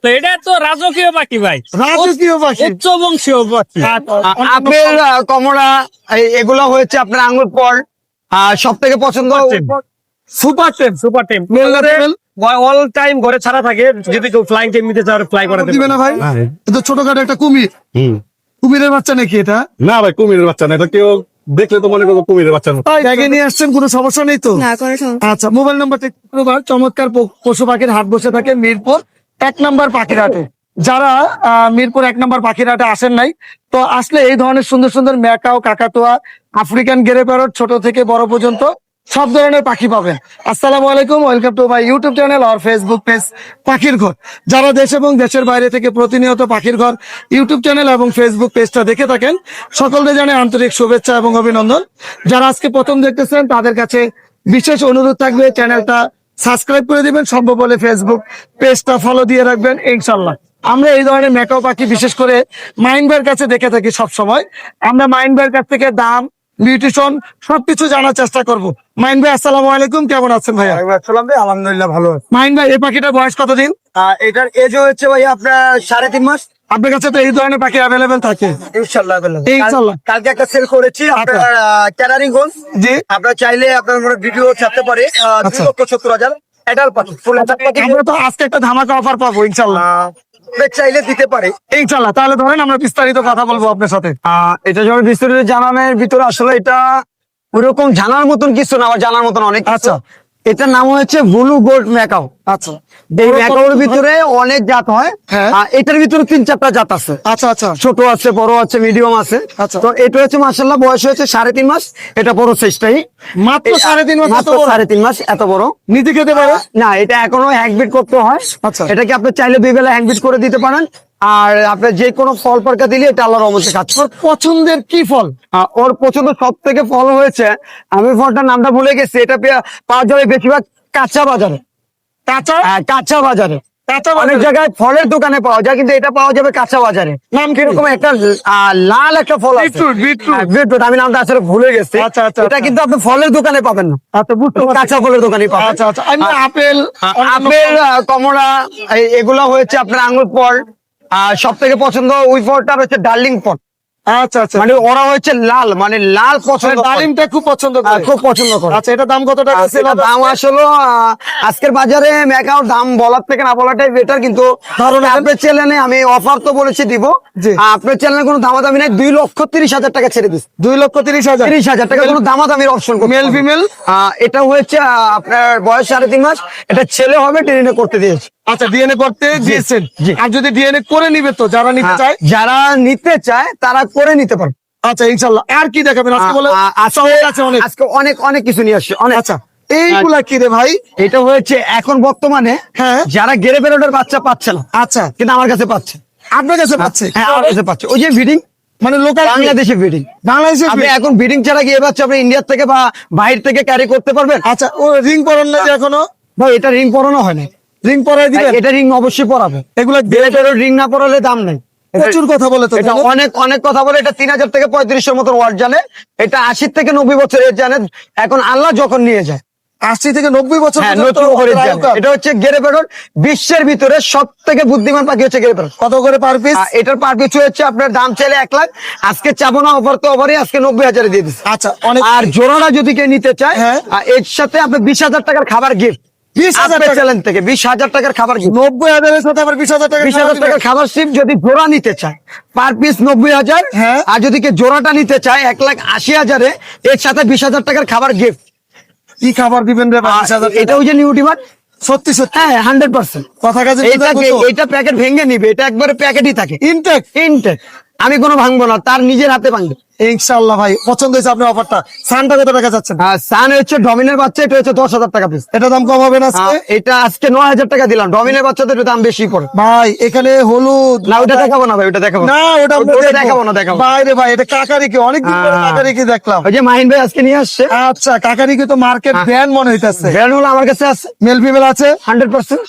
তো এটা তো রাজকীয় পাখি ভাই, রাজকীয় পাখি, উচ্চ বংশীয় পাখি। আপেল কমলা এগুলো হয়েছে আপনার আঙ্গুর ফল। সব থেকে পছন্দ সুপার টেম, সুপার টেম অল টাইম ঘরে ছাড়া থাকে, যদি কেউ ফ্লাইং টেম নিতে চায় ফ্লাই করে দিবে না ভাই? এটা ছোটখাটো একটা কুমির, কুমিরের বাচ্চা নাকি এটা? না ভাই, কুমিরের বাচ্চা না, এটা কেউ দেখলে তো মনে করবো কুমিরের বাচ্চা না। ব্যাগে নিয়ে আসছেন, কোনো সমস্যা নেই তো? না কোনো সমস্যা। আচ্ছা, মোবাইল নাম্বারটা একটু বলুন। চমৎকার পশু পাখির হাট বসে থাকে মিরপুর 1 নম্বর পাখির হাটে। যারা মিরপুর 1 নম্বর পাখির হাটে আসেন নাই, তো আসলে এই ধরনের সুন্দর সুন্দর ম্যাকাও, কাকাতুয়া, আফ্রিকান গ্রে প্যারট ছোট থেকে বড় পর্যন্ত সব ধরনের পাখি পাবেন। আসসালামু আলাইকুম, welcome to my YouTube channel আর ফেসবুক পেজ পাখির ঘর। যারা দেশ এবং দেশের বাইরে থেকে প্রতিনিয়ত পাখির ঘর ইউটিউব চ্যানেল এবং ফেসবুক পেজটা দেখে থাকেন, সকলকে জানাই আন্তরিক শুভেচ্ছা এবং অভিনন্দন। যারা আজকে প্রথম দেখতেছেন তাদের কাছে বিশেষ অনুরোধ থাকবে, চ্যানেলটা সাবস্ক্রাইব করে দিবেন, সম্ভব হলে ফেসবুক পেজটা ফলো দিয়ে রাখবেন ইনশাল্লাহ। আমরা এই ধরনের ম্যাকাও পাখি বিশেষ করে মাইন ভাইয়ের কাছে দেখে থাকি সব সময়। আমরা মাইন ভাইয়ের কাছ থেকে দাম, বিউটিশন সবকিছু জানার চেষ্টা করব। মাইন ভাই আসসালামু আলাইকুম, কেমন আছেন ভাইয়া? আলহামদুলিল্লাহ ভালো আছে। মাইন ভাই, এই পাখিটার বয়স কতদিন? এটার এজ হচ্ছে ভাই আপনার 3.5 মাস। আপনার কাছে তো এই ধরনের পাখি অ্যাভেলেবেল থাকে? ইনশাল্লাহ ইনশাল্লাহ। কালকে একটা সেল করেছি আপনার ক্যানারি গোল। জি, আপনার চাইলে আপনার ভিডিও ছাড়তে পারে 2,70,000 অ্যাডাল্ট পাখি, ফুল অ্যাডাল্ট পাখি। আমরা তো আজকে একটা ধামাকা অফার পাবো ইনশাল্লাহ। চাইলে দিতে পারে ইনশাল্লাহ, তাহলে ধরেন আমরা বিস্তারিত কথা বলবো আপনার সাথে। এটা যখন বিস্তারিত জানানোর ভিতরে আসলে এটা ওরকম জানার মতন কিছু না, আবার জানার মতন অনেক কিছু। আচ্ছা, এটার নাম হচ্ছে ব্লু গোল্ড ম্যাকাও। আচ্ছা, এই ম্যাকাওর ভিতরে অনেক জাত হয়। হ্যাঁ। এটার ভিতরে 3-4টা জাত আছে। আচ্ছা, আচ্ছা, ছোট আছে, বড় আছে, মিডিয়াম আছে। আচ্ছা। তো এটা হচ্ছে মাশাআল্লাহ বয়স হয়েছে 3.5 মাস। এটা বড় সাইজটাই, মাত্র 3.5 মাস? মাত্র 3.5 মাস, এত বড়। নিতে খেতে পারে? না, এটা এখনো হ্যাংবিট করতে হয়। আচ্ছা। এটাকে আপনি চাইলে 2 বেলা হ্যাংবিট করে দিতে পারেন। আর আপনার যে কোনো ফল পারকা দিলে এটা আল্লাহর রহমতে খাচ্ছে। ওর পছন্দের কি ফল? ওর পছন্দ সব থেকে ফল হয়েছে, আমি ফলটার নামটা ভুলে গেছি, এটা পাওয়া যাবে বেশিরভাগ কাঁচা বাজারে। কাঁচা? কাঁচা বাজারে কাঁচা অনেক বাজারে? জায়গায় ফলের দোকানে পাওয়া যায়, কিন্তু এটা পাওয়া যাবে কাঁচা বাজারে। নাম কি? কিরকম একটা লাল একটা ফল আছে। Beetroot, beetroot. বিটরুট, আমি নামটা আসলে ভুলে গেছি। আচ্ছা, আচ্ছা, এটা আচ্ছা। কিন্তু আপনি ফলের দোকানে পাবেন না, আচ্ছা, বুঝতে পারছি। কাঁচা ফলের দোকানে পাবেন। আচ্ছা, আচ্ছা। আমি আপেল, আপেল কমলা এগুলা হচ্ছে আপনার আঙ্গুর ফল। সব থেকে পছন্দ ওই ফলটা হচ্ছে ডার্লিং ফল। আচ্ছা, আচ্ছা, মানে ওরা হচ্ছে লাল, মানে লাল পছন্দ করে। ডালিমটা খুব পছন্দ করে? খুব পছন্দ করে। আচ্ছা, এটা দাম কত টাকা? এটা দাম আসলে আজকের বাজারে ম্যাকাওর দাম বলার থেকে না বলাটাই বেটার, কিন্তু ধারণা দেন। আপনার চ্যানেলে আমি অফার তো বলেছি দিব। জি। আপনার চ্যানেলে কোনো দামাদামি নাই, 2,30,000 টাকা ছেড়ে দিচ্ছি। 2,30,000? 30,000 টাকা কোনো দামাদামির অপশন। Male female? এটা হচ্ছে আপনার বয়স 3.5 মাস। এটা ছেলে হবে, ট্রেনে করতে দিয়েছি। আচ্ছা, ডিএনএ করতে দিয়েছেন? জি। আর যদি ডিএনএ করে নিবে, তো যারা নিতে চায়? যারা নিতে চায় তারা করে নিতে পারবে। আচ্ছা, ইনশাল্লাহ। আর কি দেখাবেন আজকে? বলে আজকে অনেক অনেক কিছু নিয়ে আসছে, অনেক। আচ্ছা, এইগুলা কি রে ভাই? এটা হয়েছে এখন বর্তমানে হ্যাঁ। যারা গেরে বেরোডের বাচ্চা পাচ্ছে না, আচ্ছা, কিন্তু আমার কাছে পাচ্ছে। আপনার কাছে পাচ্ছে? হ্যাঁ, আমার কাছে পাচ্ছে। ওই যে ব্রিডিং, মানে লোকাল বাংলাদেশে ব্রিডিং। বাংলাদেশে? আপনি এখন ব্রিডিং ছাড়া গিয়ে বাচ্চা আপনি ইন্ডিয়া থেকে বা বাইরে থেকে ক্যারি করতে পারবেন? আচ্ছা, ও রিং পরান না যে এখনো? ভাই, এটা রিং পরানো হয় না। রিং পরাই দিবেন? এটা রিং অবশ্যই পরাবে। এগুলা গেরে বেরোড রিং না পরালে দাম নেই। প্রচুর কথা বলে তো। এটা অনেক অনেক কথা বলে। এটা 3,000 থেকে 3500 মতো ওয়ার্ড জানে। এটা 80 থেকে 90 বছর এজ জানে। এখন আল্লাহ যখন নিয়ে যায় 80 থেকে 90 বছর হ্যাঁ, পর্যন্ত নতুন করে ওদের জানে। আয়ুকাল। এটা হচ্ছে গেরে বেরোড। বিশ্বের ভিতরে সব থেকে বুদ্ধিমান পাখি হচ্ছে গেরে বেরোড। কত করে পার পিস? এটার পার পিছু হচ্ছে আপনার দাম চাইলে 1 লাখ। আজকে চাবো না, অফার তো অফারই, আজকে 90,000 দিয়ে দিচ্ছে। আচ্ছা, অনেক। আর জোড়াটা যদি কেউ নিতে চায়, হ্যাঁ। এর সাথে আপনি 20,000 টাকার খাবার গিফট। 20,000 টাকা? চ্যালেঞ্জ থেকে 20,000 টাকার খাবার গিফট। 90,000 এর সাথে আবার 20,000 টাকা? 20,000 টাকার খাবার সিপ যদি জোড়া নিতে চায়, পার পিস 90,000। হ্যাঁ। আর যদি কেউ জোড়াটা নিতে চায় 1,80,000 এর সাথে 20,000 টাকার খাবার গিফট। কি খাবার দিবেন রে? 20,000 টাকা? এটা ওই যে নিউ ডিমান্ড। সত্যি সত্যি? হ্যাঁ, 100%। কথা কাজে এইটা প্যাকেট ভেঙে নিবে, এটা একবারে প্যাকেটই থাকে ইনটেক? ইনটেক। আমি কোনো ভাঙবো না, তার নিজের হাতে ভাঙবে। ইনশাআল্লাহ ভাই, পছন্দ হয়েছে আপনার অফারটা। সানটা কত টাকা যাচ্ছেন? সান হচ্ছে ডমিনের বাচ্চা, এটা হচ্ছে 10,000 টাকা পিস। এটা দাম কম হবে না আজকে? এটা আজকে 9,000 টাকা দিলাম। ডমিনের বাচ্চাদের একটু দাম বেশি পড়ে। ভাই এখানে হলুদ না, ওটা দেখাবো না ভাই, ওটা দেখাবো না, ওটা আমরা ওটা দেখবো। দেখাবো না, দেখাবো। ভাই রে ভাই, এটা কাকারিকে অনেকদিন পরে কাকারিকে দেখলাম। ওই যে মাহিন ভাই আজকে নিয়ে আসছে। আচ্ছা, কাকারিকে তো মার্কেট ব্র্যান্ড মনে হইতাছে। ব্র্যান্ড হলো আমার কাছে আছে মেল ফিমেল আছে? 100%।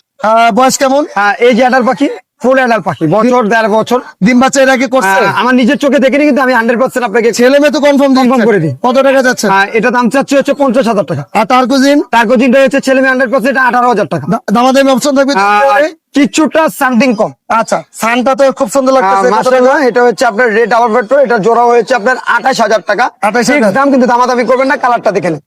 বয়স কেমন? এই যে অ্যাডাল্ট পাখি। ফুল অ্যাডাল্ট পাখি, বছর 1.5 বছর। ডিম বাচ্চা এর আগে করছে? আমার নিজের চোখে দেখিনি, কিন্তু আমি 100% আপনাকে ছেলে মেয়ে তো কনফার্ম করে দিই। কত টাকা যাচ্ছে? এটা দাম চাচ্ছি হচ্ছে 50,000 টাকা। আর টার্কোজিন? টার্কোজিনটা হচ্ছে ছেলে মেয়ে 100%, 18,000 টাকা। দামাদামি অপশন থাকবে? কিছুটা সামথিং কম। আচ্ছা, সানটা তো খুব সুন্দর লাগতেছে। কত টাকা? মাশাআল্লাহ, এটা হচ্ছে আপনার রেড ডাবল পেট্রো, এটা জোড়া হয়েছে আপনার 28,000 টাকা। 28,000 Fixed দাম, কিন্তু দামাদামি করবেন না, কালারটা দেখে নেন।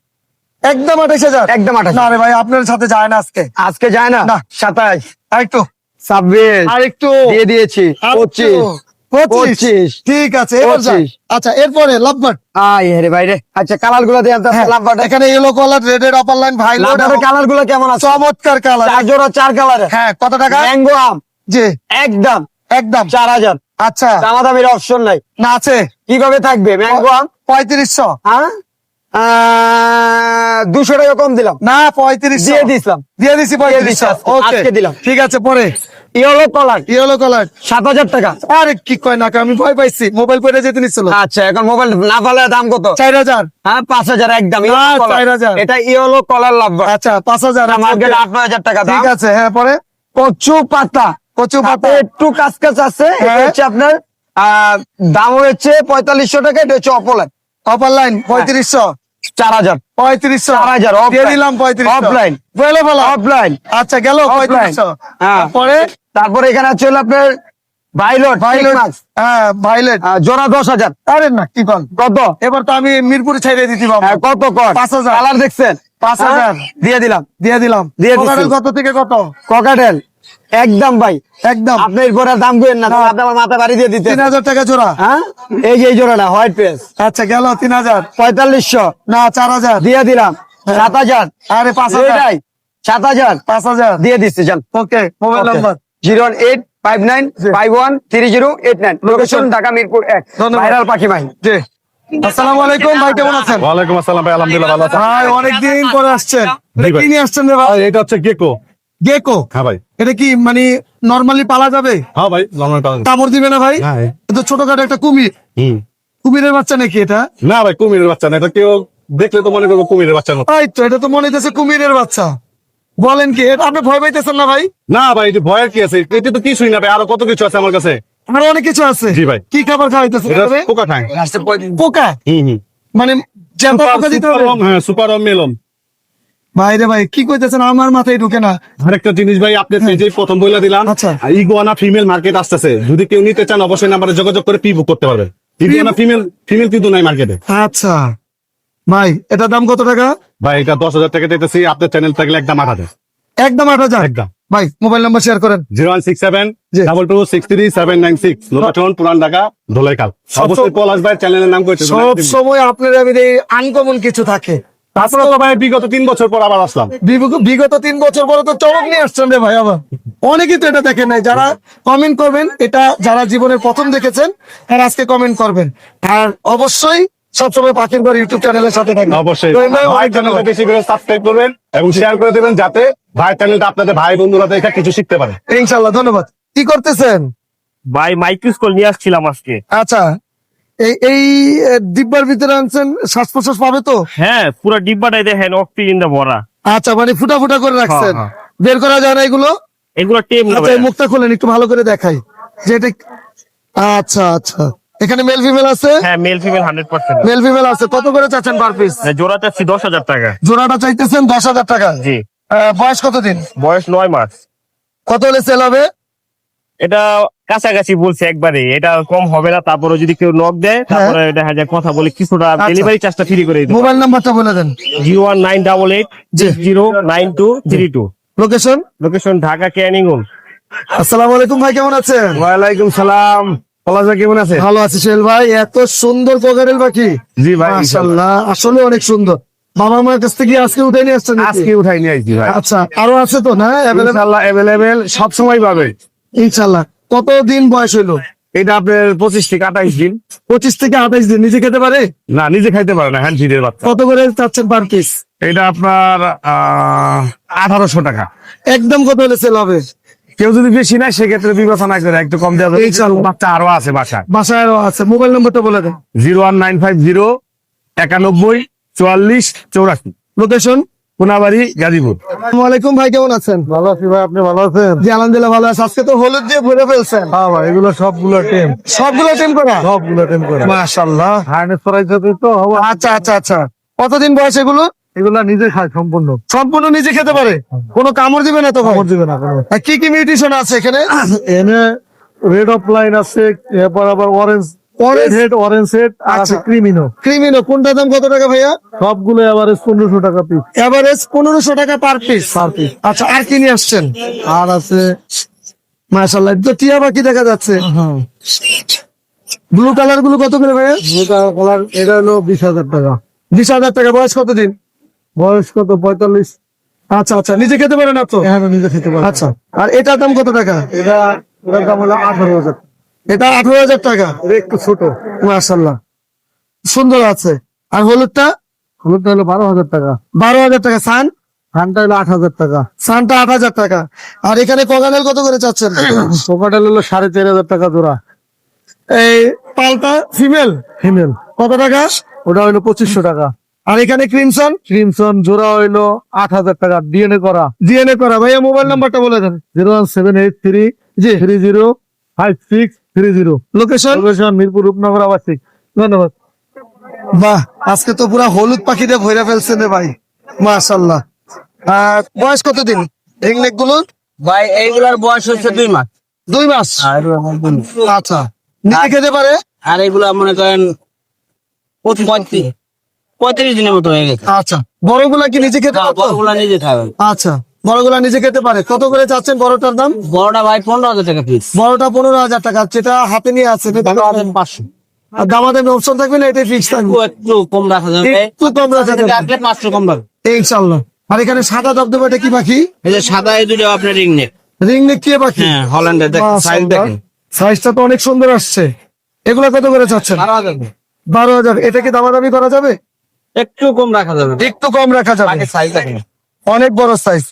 একদম 28,000? একদম 28,000। না রে ভাই, আপনার সাথে যায় না আজকে। আজকে যায় না। না। 27, আর একটু 26 আর একটু দিয়ে দিয়েছি, 25। 25। ঠিক আছে, এবার যান। 25। আচ্ছা, এরপরে লাভবার্ড। রে ভাই রে। আচ্ছা, কালার গুলো দিয়ে লাম্বাটা, এখানে ইয়েলো কালার, রেডের অপার লাইন, ভাইলোট, কালার গুলো কেমন আছে? চমৎকার কালার। 4 জোড়া 4 কালারে। হ্যাঁ, কত টাকা? ম্যাঙ্গো আম, জি, একদম একদম। 4,000। আচ্ছা, দামাদামির অপশন নাই। না আছে? কিভাবে থাকবে ম্যাঙ্গো আম? 3500। হ্যাঁ, 200 টাকা কম দিলাম। না, 3500 দিয়ে দিছিলাম। দিয়ে দিছি। দিয়ে দিছি 3500। আজকে। ওকে, আজকে দিলাম। ঠিক আছে। পরে ইয়েলো কালার, ইয়েলো কালার 7,000 টাকা। আরে কি কয় না, আমি ভয় পাইছি। মোবাইল পড়ে যেতে নিছিল। আচ্ছা, এখন মোবাইল না পালে দাম কত? 4000। হ্যাঁ, 5,000 একদম। না, yellow color। 4,000। এটা ইয়েলো কলার লাভবা। আচ্ছা, 5000। মার্কেট 8,000 টাকা দাম। ঠিক আছে। হ্যাঁ, পরে কচু পাতা, কচু পাতা। একটু কাজ আছে। এটা হ্যাঁ। হচ্ছে আপনার দাম হচ্ছে 4500 টাকা। এটা হচ্ছে অপলাইন, অপার লাইন 3500। 4,000। 3500। 4,000 দিয়ে দিলাম 3500। অফলাইন, বলে বলো। অফলাইন। আচ্ছা, গেল 3500। হ্যাঁ। পরে তারপরে এখানে আছে হলো আপনার ভাইলট, ভাইলেট। হ্যাঁ, ভাইলেট। জোড়া 10,000। আরে না, কি কল? কত? এবার তো আমি মিরপুরে ছেড়ে দিতে পারবো। কত কর? 5,000। কালার দেখছেন? 5,000 দিয়ে দিলাম। দিয়ে দিলাম। দিয়ে দিছি। কোকাটেল কত থেকে কত? ককাটেল একদম ভাই, একদম আপনি এরপরে দাম করেন না, তাহলে আপনি আমার মাথা বাড়ি দিয়ে দিতে। 3000 টাকা জোড়া। হ্যাঁ, এই যে এই জোড়াটা হোয়াইট পেস, আচ্ছা, গেল 3000। 4500 না, 4000। দিয়ে দিলাম। 7,000। আরে 5000। এটাই 7,000 5000 দিয়ে দিচ্ছি। যান। Okay, mobile number. 01859513089। Location Dhaka Mirpur 1। ধন্যবাদ। ভাইরাল পাখি ভাই। জি, আসসালামু আলাইকুম ভাই, কেমন আছেন? ওয়ালাইকুম আসসালাম ভাই, আলহামদুলিল্লাহ ভালো আছেন? ভাই, অনেকদিন পরে আসছেন। জি ভাই। কি নিয়ে আসছেন রে ভাই? ভাই, এটা হচ্ছে গেকো। গেকো? হ্যাঁ ভাই। এটা কি মানে নরমালি পালা যাবে? হ্যাঁ ভাই, নরমাল পালন। কামড় দিবে না ভাই? হ্যাঁ। এটা ছোটখাটো একটা কুমির। কুমিরের বাচ্চা নাকি এটা? না ভাই, কুমিরের বাচ্চা না, এটা কেউ দেখলে তো মনে করবো কুমিরের বাচ্চা না। এই তো, এটা তো মনে হইতেছে কুমিরের বাচ্চা। বলেন কি, এটা আপনি ভয় পাইতেছেন না ভাই? না ভাই, এটা ভয়ের কি আছে? এটা তো কিছুই না ভাই, আরো কত কিছু আছে আমার কাছে। আরো অনেক কিছু আছে। জি ভাই। কি খাবার খাওয়াইতেছে? এটা পোকা খায়। পোকা? মানে জ্যান্ত পোকা দিতে হবে? হ্যাঁ, সুপার মেলন। ভাই রে ভাই, কি কইতেছেন? আমার মাথায় ঢুকে না। আরেকটা জিনিস ভাই, আপনি যে প্রথম বইলা দিলাম, আচ্ছা। ইগুয়ানা ফিমেল মার্কেট আসতেছে। যদি কেউ নিতে চান, অবশ্যই নাম্বারে যোগাযোগ করে প্রি বুক করতে পারবেন। ইগুয়ানা ফিমেল কিন্তু নাই মার্কেটে। আচ্ছা ভাই, এটার দাম কত টাকা? ভাই, এটা 10,000 টাকা দিতেছি। আপনার চ্যানেল থাকলে একদম 8,000। একদম 8,000। একদম। ভাই, মোবাইল নাম্বার শেয়ার করেন। 01672263796। লোকেশন পুরান ঢাকা, ধোলাইখাল। অবশ্যই পলাশ ভাই চ্যানেলের নাম করেছে। সব সময় আপনার আনকমন কিছু থাকে। তারপরে তো ভাই বিগত 3 বছর পর আবার আসলাম। বিগত 3 বছর পরে তো চমক নিয়ে আসছেন রে ভাই। আবার অনেকেই তো এটা দেখেন নাই। যারা কমেন্ট করবেন, এটা যারা জীবনের প্রথম দেখেছেন, তারা আজকে কমেন্ট করবেন। আর অবশ্যই সবসময় পাখির ঘর ইউটিউব চ্যানেলের সাথে থাকবেন। অবশ্যই তো ভাই, ভাই অনেক চ্যানেলটা ধন্যবাদ। বেশি করে সাবস্ক্রাইব করবেন এবং শেয়ার করে দেবেন, যাতে ভাই চ্যানেলটা আপনাদের ভাই বন্ধুরা দেখে কিছু শিখতে পারে। ইনশাল্লাহ, ধন্যবাদ। কি করতেছেন ভাই মাইক্রোস্কোপ নিয়ে আসছিলাম আজকে। আচ্ছা, এই ডিব্বার ভিতরে আনছেন, শ্বাস প্রশ্বাস পাবে তো? হ্যাঁ, পুরো ডিব্বাটাই দেখেন অক্সিজেন দিয়ে ভরা। আচ্ছা, মানে ফুটা ফুটা করে রাখছেন। হ্যাঁ। বের করা যায় না এগুলো? এগুলো টেম আচ্ছা, এই মুখটা খুলেন একটু ভালো করে দেখাই যে এটা। আচ্ছা আচ্ছা, এখানে মেল ফিমেল আছে? হ্যাঁ, মেল ফিমেল 100%। মেল ফিমেল আছে। কত করে চাচ্ছেন পার পিস? জোড়া চাচ্ছি 10,000 টাকা। জোড়াটা চাইতেছেন 10,000 টাকা। জি। বয়স কতদিন? বয়স 9 মাস। কত হলে সেল হবে? এটা কাছাকাছি বলছে একবারে, এটা কম হবে না। তারপরে যদি কেউ নক দেয়, তারপরে দেখা যায় কথা বলে কিছুটা ডেলিভারি চার্জটা ফ্রি করে দিতে। মোবাইল নাম্বারটা বলে দেন। 01988609232। লোকেশন? লোকেশন ঢাকা ক্যানিং। আসসালামু আলাইকুম ভাই, কেমন আছেন? ওয়ালাইকুম সালাম। পলাশ ভাই কেমন আছে? ভালো আছি সোহেল ভাই। এত সুন্দর কোকারেল পাখি। জি ভাই, মাশাআল্লাহ, আসলে অনেক সুন্দর। বাবা মার কাছ থেকে আজকে উঠে নিয়ে আসছেন নাকি? আজকে উঠাই নিয়ে আইছি ভাই। আচ্ছা, আরো আছে তো না? ইনশাআল্লাহ अवेलेबल সব সময় পাবে। ইনশাআল্লাহ। কত দিন বয়স হইলো? এটা আপনার 25 থেকে 28 দিন। 25 থেকে 28 দিন। নিজে খেতে পারে? না, নিজে খাইতে পারে না, হ্যান্ড ফিডের বাচ্চা। কত করে চাচ্ছেন পার পিস? এটা আপনার 1800 টাকা। একদম কত হলে সেল হবে? কেউ যদি বেশি নেয় সেক্ষেত্রে বিবেচনা করে একটু কম দেওয়া যাবে। ইনশাআল্লাহ। বাচ্চা আরো আছে বাসায়। বাসায় আরো আছে। মোবাইল নাম্বারটা বলে দেন। 01950 91 44 84। লোকেশন? কোনাবাড়ি গাজীপুর। আসসালামু আলাইকুম ভাই, কেমন আছেন? ভালো আছি ভাই, আপনি ভালো আছেন? জি আলহামদুলিল্লাহ ভালো আছে। আজকে তো হলুদ দিয়ে ভরে ফেলছেন। হ্যাঁ ভাই, এগুলো সবগুলো টেম, সবগুলো টেম করা? সবগুলো টেম করে মাশাআল্লাহ। হার্নেস করাইছে তো হবো। আচ্ছা আচ্ছা আচ্ছা, কতদিন বয়স এগুলো? এগুলা নিজে খায় সম্পূর্ণ, সম্পূর্ণ নিজে খেতে পারে, কোনো কামড় দিবে না তো ভাই? খবর দিবে না কোনো। আর কি কি মিউটেশন আছে এখানে? এনে রেড অফ লাইন আছে, এরপর আবার অরেঞ্জ হেড, অরেঞ্জ হেড, আর আছে আচ্ছা। ক্রিমিনো। ক্রিমিনো কোনটার দাম কত টাকা ভাইয়া? সবগুলো এভারেজ 1500 টাকা পিস। এভারেজ 1500 টাকা পার পিস। Per piece. আচ্ছা, আর কি নিয়ে আসছেন? আর আছে মাশাআল্লাহ, তো টিয়া পাখি দেখা যাচ্ছে। ব্লু কালার গুলো কত করে ভাইয়া? কালার, এটা হলো 20,000 টাকা। 20,000 টাকা। বয়স কতদিন? বয়স কত? 45। আচ্ছা আচ্ছা, নিজে খেতে পারে না তো? এখানে নিজে খেতে পারে। আচ্ছা, আর এটার দাম কত টাকা? এটার দাম হলো 18,000। এটা 18,000 টাকা। এটা একটু ছোট। মাশাআল্লাহ, সুন্দর আছে। আর হলুদটা? হলুদটা হলো 12,000 টাকা। 12,000 টাকা। ধানটা হলো 8,000 টাকা। সানটা 8,000 টাকা। আর এখানে কগানেল কত করে চাচ্ছেন? পোকাটেল হলো 4,500 টাকা জোড়া। এই পালটা ফিমেল ফিমেল কত টাকা? ওটা হইলো 2500 টাকা। আর এখানে ক্রিমসন ক্রিমসন জোড়া হইলো 8,000 টাকা, ডিএনএ করা। ডিএনএ করা। ভাইয়া মোবাইল নাম্বারটা বলে দেন। 01783 জি। 305630। লোকেশন? লোকেশন মিরপুর রূপনগর আবাসিক। ধন্যবাদ। বাহ, আজকে তো পুরা হলুদ পাখি দিয়ে ভরে ফেলছেন রে ভাই, মাশাআল্লাহ। আর বয়স কতদিন রিংনেক গুলোর? ভাই এইগুলার বয়স হচ্ছে 2 মাস। 2 মাস। আচ্ছা, নিজে খেতে পারে? আর এইগুলা মনে করেন 35 দিনের মতো হয়ে গেছে। আচ্ছা, বড়গুলা কি নিজে খেতে পারে? বড়গুলা নিজে খাবে। আচ্ছা, বড়গুলা নিজে খেতে পারে। কত করে চাচ্ছেন বড়টার দাম? বড়টা ভাই 15,000 টাকা পিস। বড়টা 15,000 টাকা। যেটা হাতে নিয়ে আছে 500। আর দামাদামি অপশন থাকবে না? এটাই ফিক্স থাকবে? একটু কম রাখা যাবে। একটু কম রাখা যাবে। রাখলে 500 কম রাখবে। ইনশাআল্লাহ। আর এখানে সাদা দবদবাটা কি পাখি? এই যে সাদা এই দুটো আপনার রিং নেক। রিংনেক কি পাখি? হ্যাঁ, হল্যান্ডের দেখেন, সাইজ দেখেন। সাইজটা তো অনেক সুন্দর আসছে। এগুলা কত করে চাচ্ছেন? 12,000। 12,000। এটা কি দামাদামি করা যাবে? একটু কম রাখা যাবে। একটু কম রাখা যাবে। বাকি সাইজ দেখেন। অনেক বড় সাইজ।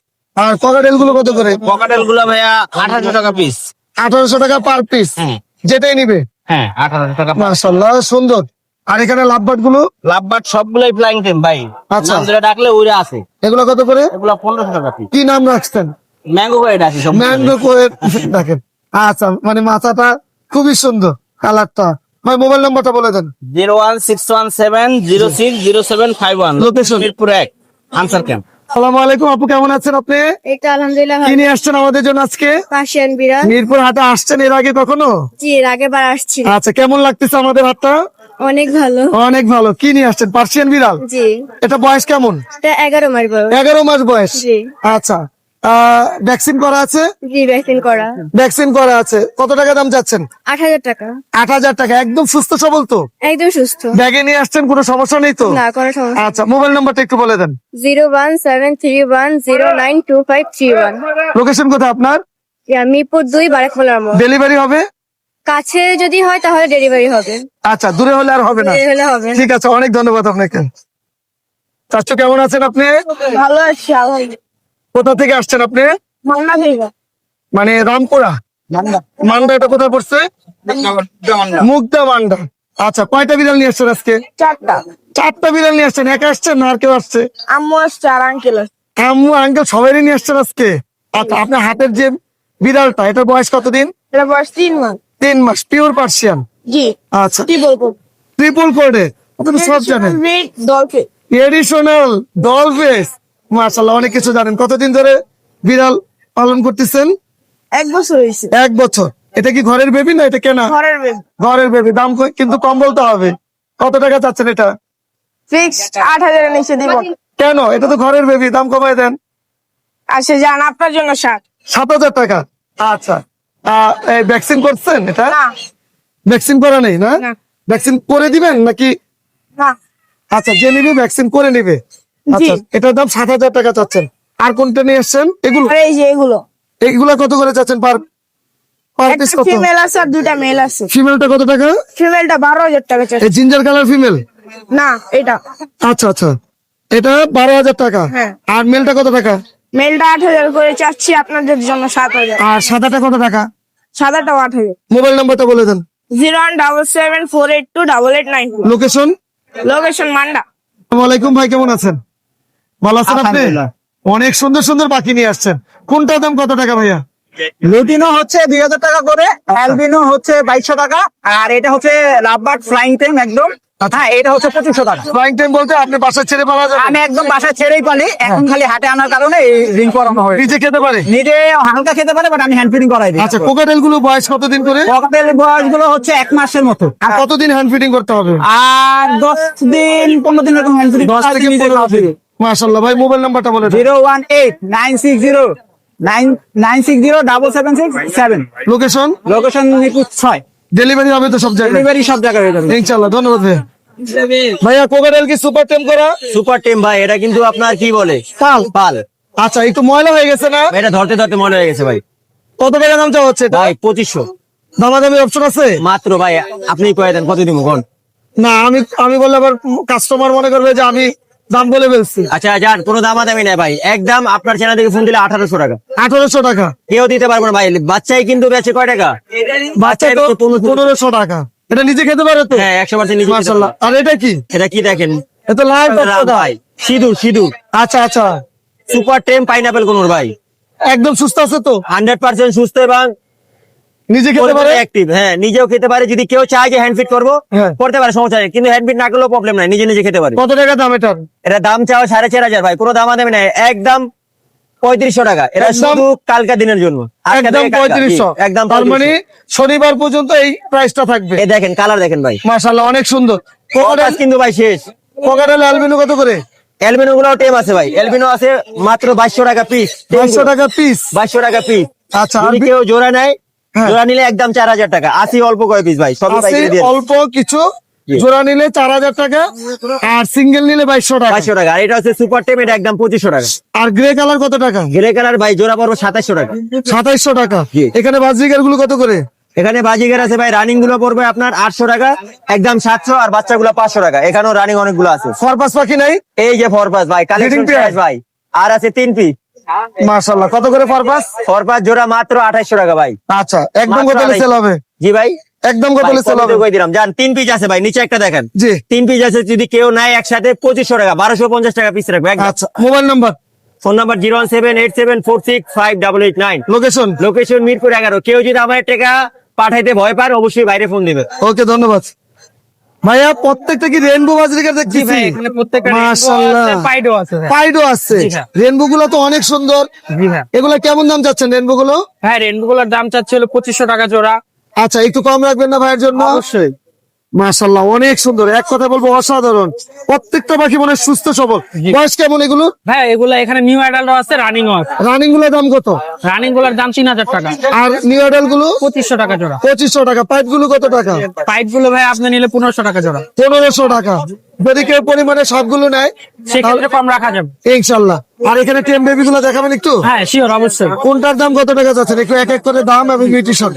আর ককাটেল গুলো কত করে? পকেটেল গুলা ভাইয়া 1800 টাকা পিস। 1800 টাকা পার পিস। হ্যাঁ যেটাই নিবে। হ্যাঁ 1800 টাকা। মাশাআল্লাহ, সুন্দর। আর এখানে লাভবার্ড গুলো? লাভবার্ড সবগুলাই ফ্লাইং টেম ভাই। আচ্ছা। নাম ধরে ডাকলে উড়ে আসে। এগুলো কত করে? এগুলা 1500 টাকা পিস। কি নাম রাখছেন? ম্যাঙ্গো করে ডাকি সব। ম্যাঙ্গো কোয়েট দেখেন। আচ্ছা, মানে মাথাটা খুবই সুন্দর, কালারটা। ভাই মোবাইল নাম্বারটা বলে দেন। 01617060751। Location? Mirpur 1 answer camp. আসসালামু আলাইকুম আপু, কেমন আছেন আপনি? এটা আলহামদুলিল্লাহ কি ভালো। নিয়ে আসছেন আমাদের জন্য আজকে? পার্সিয়ান বিড়াল। মিরপুর হাটে আসছেন এর আগে কখনো? জি, এর আগের বার আসছি। আচ্ছা, কেমন লাগতেছে আমাদের হাটটা? অনেক ভালো। অনেক ভালো। কি নিয়ে আসছেন? পার্সিয়ান বিড়াল। জি, এটা বয়স কেমন? এটা 11 মাস বয়স। 11 মাস বয়স। জি। আচ্ছা, ভ্যাকসিন করা আছে? জি, ভ্যাকসিন করা। ভ্যাকসিন করা আছে। কত টাকা দাম যাচ্ছেন? 8,000 টাকা। 8,000 টাকা। একদম সুস্থ সবল তো? একদম সুস্থ। ব্যাগে নিয়ে আসছেন, কোনো সমস্যা নেই তো? না, কোনো সমস্যা। আচ্ছা, মোবাইল নাম্বারটা একটু বলে দেন। 01731092531। লোকেশন কোথায় আপনার? মিরপুর 2 বারেকমোলার মোড়। ডেলিভারি হবে? কাছে যদি হয় তাহলে ডেলিভারি হবে। আচ্ছা, দূরে হলে আর হবে না। দূরে হলে হবে না। ঠিক আছে, অনেক ধন্যবাদ আপনাকে। চাচু কেমন আছেন আপনি? ভালো আছি আলহামদুলিল্লাহ। কোথা থেকে আসছেন আপনি? মান্না ভেগা। মানে রামপুরা? মান্ডা। এটা কোথায় পড়ছে? মুগদা মান্ডা। আচ্ছা, কয়টা বিড়াল নিয়ে আসছেন আজকে? 4টা। 4টা বিড়াল নিয়ে আসছেন। একা আসছেন না আর কেউ আসছে? আম্মু আসছে আর আঙ্কেল আসছে। আম্মু আঙ্কেল সবাই নিয়ে আসছেন আজকে? আচ্ছা, আপনার হাতের যে বিড়ালটা, এটার বয়স কতদিন? এটা বয়স 3 মাস। 3 মাস। Pure Persian? জি। আচ্ছা, কি বলবো? ট্রিপল কোডে? আপনি সব জানেন। Red dolphin. এডিশনাল ডলফিস। মাশাআল্লাহ, অনেক কিছু জানেন। কতদিন ধরে বিড়াল পালন করতেছেন? 1 বছর হয়েছে। 1 বছর। এটা কি ঘরের বেবি না এটা কেনা? ঘরের বেবি। ঘরের বেবি। দাম কিন্তু কম বলতে হবে। কত টাকা চাচ্ছেন এটা? ফিক্সড 8,000 এর নিচে দিব। কেন? এটা তো ঘরের বেবি, দাম কমায় দেন। আচ্ছা, যান আপনার জন্য 60। 7,000 টাকা। আচ্ছা, এই ভ্যাকসিন করছেন এটা? না ভ্যাকসিন করা নেই না? না। ভ্যাকসিন করে দিবেন নাকি? না। আচ্ছা, যে নিবে ভ্যাকসিন করে নিবে। আচ্ছা, এটার দাম 7,000 টাকা চাচ্ছেন। আর কোনটা নিয়ে আসছেন? এগুলো? আর এই যে এগুলো, এগুলা কত করে চাচ্ছেন পার পিস? একটা কত? ফিমেল আছে আর 2টা মেল আছে। ফিমেলটা কত টাকা? ফিমেলটা 12,000 টাকা চাচ্ছে। এই জিঞ্জার কালার ফিমেল? না, এটা আচ্ছা আচ্ছা, এটা 12,000 টাকা। হ্যাঁ। আর মেলটা কত টাকা? মেলটা 8,000 করে চাচ্ছি, আপনাদের জন্য 7,000। আর সাদাটা কত টাকা? সাদাটাও 8,000। মোবাইল নাম্বারটা বলে দেন। 01774828892। লোকেশন? লোকেশন মান্ডা। আসসালামু আলাইকুম ভাই, কেমন আছেন? ভালো আছেন আপনি? আলহামদুলিল্লাহ। অনেক সুন্দর সুন্দর পাখি নিয়ে আসছেন। কোনটার দাম কত টাকা ভাইয়া? লুটিনো হচ্ছে 2000 টাকা করে, অ্যালবিনো হচ্ছে 2200 টাকা, আর এটা হচ্ছে লাভবার্ড ফ্লাইং টাইম একদম। হ্যাঁ, এটা হচ্ছে 2500 টাকা। ফ্লাইং টাইম বলতে আপনি বাসা ছেড়ে পালা যাবেন? আমি একদম বাসায় ছেড়েই পালি, এখন খালি হাটে আনার কারণে এই রিং করানো হয়েছে। নিজে খেতে পারে? নিজে হালকা খেতে পারে, বাট আমি হ্যান্ড ফিডিং করাই দিই। আচ্ছা, কোকাটেল গুলো বয়স কতদিন করে? পকেটের বয়স গুলো হচ্ছে 1 মাসের মতো, আর কতদিন হ্যান্ড ফিডিং করতে হবে? আর 10 দিন 15 দিন এরকম হ্যান্ড ফিডিং 10 থেকে 15 দিন। মাশাআল্লাহ ভাই, মোবাইল নাম্বারটা বলে দেন। 018-960-960-777। লোকেশন? লোকেশন মিরপুর 6। ডেলিভারি হবে তো সব জায়গায়? ডেলিভারি সব জায়গায় হয়ে যাবে। ইনশাআল্লাহ, ধন্যবাদ ভাইয়া। ভাইয়া কোকাটেল কি সুপার টেম করা? সুপার টেম ভাই, এটা কিন্তু আপনার কি বলে, পাল পাল। আচ্ছা, একটু ময়লা হয়ে গেছে না? এটা ধরতে ধরতে মনে হয়ে গেছে ভাই। কত টাকা দাম চাওয়া হচ্ছে এটা? ভাই 2500 দামাদামি অপশন আছে? মাত্র ভাই। আপনি কয়ে দেন কত দিব কোন? না, আমি বললে আবার কাস্টমার মনে করবে যে আমি দাম বলে ফেলছি। আচ্ছা যান, কোনো দামাদামি নাই ভাই, একদম আপনার চ্যানেল থেকে ফোন দিলে 1800 টাকা। 1800 টাকা? কেউ দিতে পারবো না ভাই, বাচ্চাই কিন্তু বেচে কয় টাকা? বাচ্চা তো 1500 টাকা। এটা নিজে খেতে পারে তো? হ্যাঁ 100% নিজে খেতে মাশাআল্লাহ। পারবে। আর এটা কি? এটা কি দেখেন, এটা লাইভ ভাই সিঁদুর সিঁদুর। আচ্ছা আচ্ছা, সুপার টেম পাইনাপেল কোনোর ভাই, একদম সুস্থ আছে তো? 100% সুস্থ এবং নিজে খেতে পারে? অ্যাক্টিভ। হ্যাঁ, নিজেও খেতে পারে, যদি কেউ চায় যে হ্যান্ড ফিট করবো হ্যাঁ। করতে পারে, সমস্যা নেই, কিন্তু হ্যান্ড ফিট না করলেও প্রবলেম নাই, নিজে নিজে খেতে পারে। কত টাকা দাম এটার? এটা দাম চাওয়া 4500 ভাই, কোনো দামাদামি নাই, একদম 3500 টাকা। এটা একদম? শুধু কালকা দিনের জন্য, আজকে একদম থেকে কালকা। 3500? জি, একদম তার মানে 3500। শনিবার পর্যন্ত এই প্রাইসটা থাকবে? এই দেখেন কালার দেখেন ভাই, মাশাআল্লাহ, অনেক সুন্দর। কোকাটাস কিন্তু ভাই শেষ। কোকাটেল অ্যালবিনো কত করে? এলবিনো গুলো টেম আছে ভাই, এলবিনো আছে মাত্র 2200 টাকা পিস। 500 টাকা পিস? 2200 টাকা পিস। আচ্ছা, আর যদি কেউ জোড়া নেয়, হ্যাঁ। জোড়া নিলে একদম 4000 টাকা। 80 অল্প কয় পিস ভাই, সবই আছে পাইকারি দিয়ে অল্প কিছু, জি। জোড়া নিলে 4000 টাকা, আর সিঙ্গেল নিলে 2200 টাকা। 2200 টাকা। আর এটা হচ্ছে সুপার টেম, এটা একদম 2500 টাকা। আর গ্রে কালার কত টাকা? গ্রে কালার ভাই জোড়া পড়বে 2700 টাকা। 2700 টাকা। জি। এখানে বাজিকার গুলো কত করে? এখানে বাজিগার আছে ভাই, রানিং গুলো পড়বে আপনার 800 টাকা, একদম 700, আর বাচ্চাগুলো 500 টাকা। এখানেও রানিং অনেকগুলো আছে। ফরপাস পাখি নাই? এই যে ফরপাস ভাই, কালেকশন Breeding pair? ভাই, আর আছে 3 পিস। মাশাআল্লাহ, কত করে ফরপাস? ফরপাস জোড়া মাত্র 2800 টাকা ভাই। আচ্ছা, একদম মাত্র কত হলে 2800 সেল হবে? জি ভাই, একদম কত হলে সেল হবে? কই দিলাম জান, 3 পিস আছে ভাই, নিচে একটা দেখেন। জি। 3 পিস আছে, যদি কেউ নেয় একসাথে 2500 টাকা, 1250 টাকা পিস রাখবে একদম। আচ্ছা, mobile number? Phone number 01787465888। Location? Location Mirpur 11। কেউ যদি আমার টাকা পাঠাইতে ভয় পায়, অবশ্যই বাইরে ফোন দিবে। ওকে, ধন্যবাদ ভাইয়া। প্রত্যেকটা কি রেনবো বাজরিকার দেখতেছি? মাশাআল্লাহ, পাইডো আছে। রেনবো গুলো তো অনেক সুন্দর। এগুলা কেমন দাম যাচ্ছেন রেনবো গুলো? হ্যাঁ, রেনবো গুলোর দাম চাচ্ছে হলো 2500 টাকা জোড়া। আচ্ছা, একটু কম রাখবেন না ভাইয়ের জন্য? অবশ্যই। মাশাআল্লাহ, অনেক সুন্দর। এক কথা বলবো, অসাধারণ। প্রত্যেকটা পাখি মনে হয় সুস্থ সবল। বয়স কেমন এগুলো? হ্যাঁ, এগুলো এখানে নিউ অ্যাডাল্টও আছে, রানিংও আছে। রানিং গুলোর দাম কত? রানিং গুলোর দাম 3000 টাকা। আর নিউ অ্যাডাল্ট গুলো? 2500 টাকা জোড়া। 2500 টাকা। পাইপ গুলো কত টাকা? পাইপ গুলো ভাই আপনি নিলে 1500 টাকা জোড়া। 1500 টাকা। যদি কেউ পরিমাণে সবগুলো নেয় সেক্ষেত্রে কম রাখা যাবে। ইনশাল্লাহ। আর এখানে টেম বেবি গুলো দেখাবেন একটু? হ্যাঁ, শিওর, অবশ্যই। কোনটার দাম কত টাকা যাচ্ছেন? একটু এক এক করে দাম এবং নিউট্রিশন।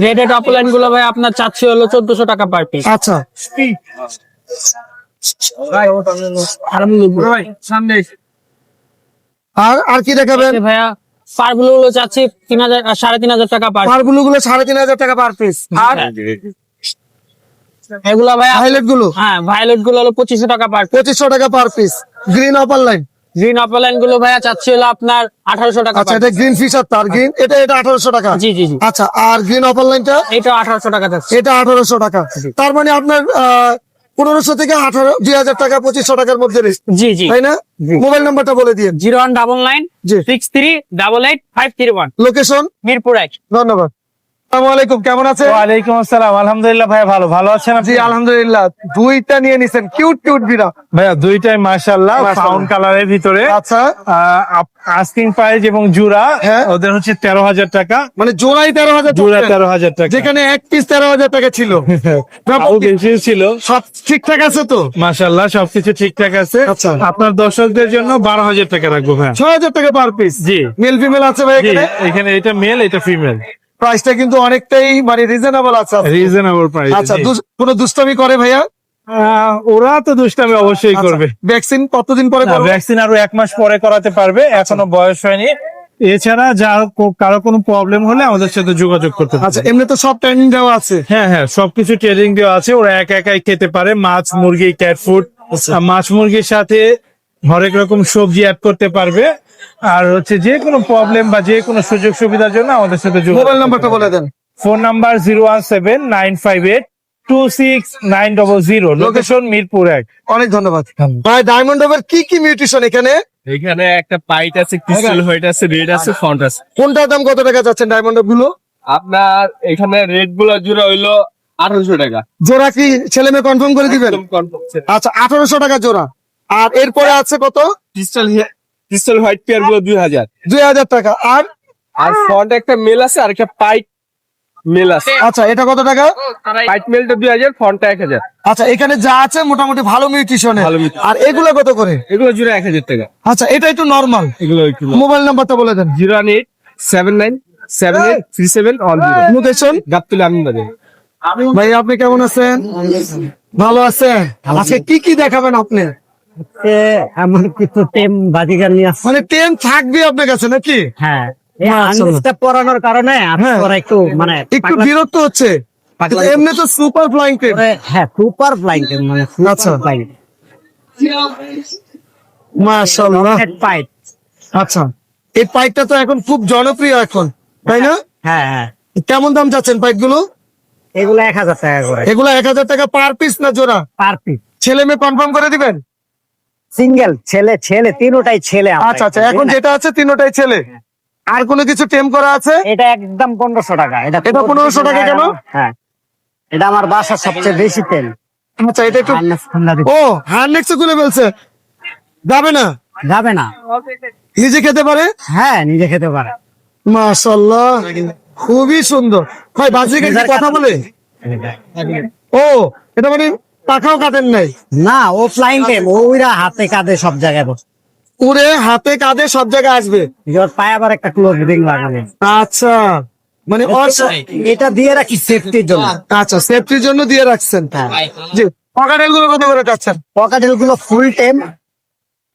রেডেড অপলাইন গুলো ভাই আপনার চাচ্ছে হলো 1400 টাকা পার পিস। আচ্ছা, আর আর কি দেখাবেন? ভাইয়া পার গুলো চাচ্ছি 3000 3500 টাকা পার। পার ব্লু গুলো 3500 টাকা পার পিস। আর এগুলো ভাই হাইলাইট গুলো? হ্যাঁ, ভায়োলেট গুলো হলো 2500 টাকা পার। 2500 টাকা per piece. Green upper line? Green অপলাইন গুলো ভাইয়া চাচ্ছে হলো আপনার 1800 টাকা আচ্ছা, পার। এটা গ্রিন ফিশার তার গ্রিন, এটা 1800 টাকা। জি জি জি। আচ্ছা, আর গ্রিন অপার লাইনটা? এটা 1800 টাকা যাচ্ছে। এটা 1800 টাকা। তার মানে আপনার 1500 থেকে 2000 টাকা 2500 টাকার মধ্যে রেস্ট, জি জি। তাই না? মোবাইল নাম্বারটা বলে দিন। 01996383531। লোকেশন? মিরপুর 1। ধন্যবাদ। আসসালামু আলাইকুম, কেমন আছেন? ওয়ালাইকুম আসসালাম, আলহামদুলিল্লাহ ভাই, ভালো আছেন আপনি? জি আলহামদুলিল্লাহ। দুইটা নিয়ে নিছেন, কিউট কিউট বিড়া ভাইয়া, দুইটাই মাশাআল্লাহ, মাশাআল্লাহ। ফাউন্ড কালারের ভিতরে। আচ্ছা, আস্কিং প্রাইস এবং জোড়া হ্যাঁ। ওদের হচ্ছে 13000 টাকা। মানে জোড়াই 13000? জোড়া 13000 টাকা, যেখানে এক পিস 13000 টাকা ছিল। আরো বেশি ছিল। সব ঠিকঠাক আছে তো? মাশাআল্লাহ, সবকিছু ঠিকঠাক আছে। আচ্ছা। আপনার দর্শকদের জন্য 12000 টাকা রাখবো ভাই। 6000 টাকা পার পিস? জি। মেল ফিমেল আছে ভাই জি, এখানে? এখানে এটা মেল, এটা ফিমেল। প্রাইসটা কিন্তু অনেকটাই মানে রিজনেবল আছে। Reasonable price. আচ্ছা, কোনো দুষ্টামি করে ভাইয়া? ওরা তো দুষ্টামি অবশ্যই করবে। ভ্যাকসিন কতদিন পরে করবে? ভ্যাকসিন আরো 1 মাস পরে করাতে পারবে, এখনো বয়স হয়নি। এছাড়া কারো কোনো প্রবলেম হলে আমাদের সাথে যোগাযোগ করতে আচ্ছা, পারবে। এমনি তো সব ট্রেনিং দেওয়া আছে? হ্যাঁ, সবকিছু ট্রেনিং দেওয়া আছে। ওরা একাই খেতে পারে, মাছ, মুরগি, ক্যাট ফুড। মাছ মুরগির সাথে হরেক রকম সবজি অ্যাড করতে পারবে। আর হচ্ছে যে কোনো প্রবলেম বা যে কোনো সুযোগ সুবিধার জন্য আমাদের সাথে মোবাইল নাম্বারটা বলে দেন। Phone number 017-958-26900, location Mirpur 1। অনেক ধন্যবাদ ভাই। ডায়মন্ড ওভার কি কি মিউটেশন এখানে? এখানে একটা পাইট আছে, ক্রিস্টাল হোয়াইট আছে, রেড আছে, ফন্ট আছে। কোনটার দাম কত টাকা যাচ্ছেন ডায়মন্ড গুলো? আপনার এখানে রেড গুলো জোড়া হইলো 1800 টাকা। জোড়া কি ছেলে মেয়ে কনফার্ম করে দিবেন? একদম কনফার্ম। আচ্ছা 1800 টাকা জোড়া। আর এরপরে আছে কত? ক্রিস্টাল হোয়াইট পেয়ার গুলো 2000। 2000 টাকা। আর আর ফন্ট একটা মেল আছে আর একটা পাইট মেল আছে। আচ্ছা এটা কত টাকা? পাইট মেলটা 2000, ফন্টটা 1000। আচ্ছা এখানে যা আছে মোটামুটি ভালো মিউটেশন। ভালো mutation। আর এগুলো কত করে? এগুলো জোড়া 1000 টাকা। আচ্ছা এটা একটু নরমাল। এগুলো একটু মোবাইল নাম্বারটা বলে দেন। 01879783710। লোকেশন গাবতলী আনন্দবাজার। ভাই আপনি কেমন আছেন? ভালো আছেন। আজকে কি কি দেখাবেন আপনি? এমন কিছু টেম বাজিগার নিয়ে আসছে। মানে 10 থাকবে আপনার কাছে নাকি? হ্যাঁ, এই মাশাআল্লাহ। আনলিস্টটা পড়ানোর কারণে হ্যাঁ। ওরা একটু মানে একটু বিরক্ত হচ্ছে। কিন্তু এমনি তো সুপার ফ্লাইং টেপ। হ্যাঁ সুপার ফ্লাইং টেম মানে আচ্ছা। সুপার ফ্লাইং মাশাআল্লাহ। পাইট। আচ্ছা এই পাইপটা তো এখন খুব জনপ্রিয় এখন, তাই না? হ্যাঁ হ্যাঁ, কেমন দাম চাচ্ছেন পাইপ গুলো? এগুলো 1000 টাকা করে এগুলো 1000 টাকা পার পিস না জোড়া? Per piece. ছেলে মেয়ে কনফার্ম করে দিবেন? সিঙ্গেল ছেলে ছেলে তিনটাই ছেলে আমরা আচ্ছা আচ্ছা, এখানে এখন দিই না। যেটা আছে তিনটাই ছেলে। আর কোনো কিছু টেম করা আছে? এটা একদম 1500 টাকা। এটা 1500 টাকা কেন? হ্যাঁ, এটা আমার বাসার সবচেয়ে বেশি তেল। আচ্ছা এটা একটু, হার্নেস খুলনা দিতে ও হার্নেক্স খুলে ফেলছে, যাবে না? যাবে না। নিজে খেতে পারে? হ্যাঁ নিজে খেতে পারে। মাশাআল্লাহ খুবই সুন্দর। ভাই বাজিকে কি কথা বলে? ও এটা মানে টাকাও কাটেন নাই? না, ও ফ্লাইং টেম, ওইরা হাতে কাঁধে সব জায়গায় বসে। পুরে হাতে কাঁধে সব জায়গায় আসবে। ওর পায়ে আবার একটা ক্লোজ রিং লাগানো। আচ্ছা মানে ওর এটা দিয়ে রাখি সেফটির জন্য। আচ্ছা সেফটির জন্য দিয়ে রাখছেন। জি পকেটেল গুলো কত করে যাচ্ছেন? পকেটেল গুলো ফুল টেম,